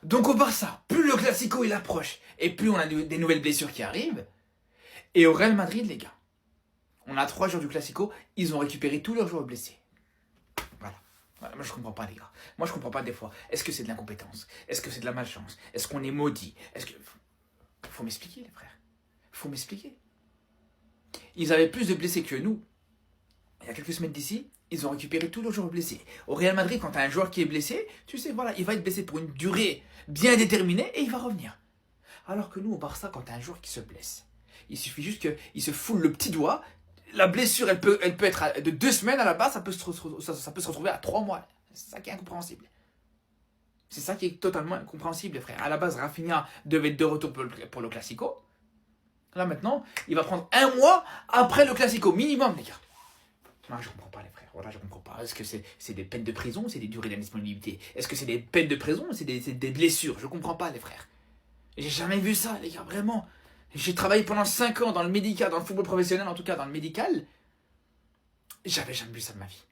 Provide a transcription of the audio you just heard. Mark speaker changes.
Speaker 1: Donc au Barça, plus le Classico il approche, et plus on a des nouvelles blessures qui arrivent. Et au Real Madrid, les gars, on a 3 jours du Classico, ils ont récupéré tous leurs joueurs blessés. Voilà, moi je comprends pas, les gars. Moi je comprends pas des fois. Est-ce que c'est de l'incompétence? Est-ce que c'est de la malchance? Est-ce qu'on est maudit? Est-ce que... Faut m'expliquer, les frères. Faut m'expliquer. Ils avaient plus de blessés que nous. Il y a quelques semaines d'ici, ils ont récupéré tous leurs joueurs blessés. Au Real Madrid, quand tu as un joueur qui est blessé, tu sais, voilà, il va être blessé pour une durée bien déterminée et il va revenir. Alors que nous, au Barça, quand tu as un joueur qui se blesse, il suffit juste qu'il se foule le petit doigt. La blessure, elle peut être de 2 semaines à la base, ça peut se retrouver à 3 mois. C'est ça qui est incompréhensible. C'est ça qui est totalement incompréhensible, les frères. À la base, Rafinha devait être de retour pour le Classico. Là, maintenant, il va prendre 1 mois après le Classico, minimum, les gars. Non, je comprends pas, les frères. Voilà, je comprends pas. Est-ce que c'est des peines de prison ou c'est des durées d'indisponibilité? Est-ce que c'est des peines de prison ou c'est des blessures? Je comprends pas, les frères. J'ai jamais vu ça, les gars, vraiment. J'ai travaillé pendant 5 ans dans le médical, dans le football professionnel, en tout cas dans le médical. J'avais jamais vu ça de ma vie.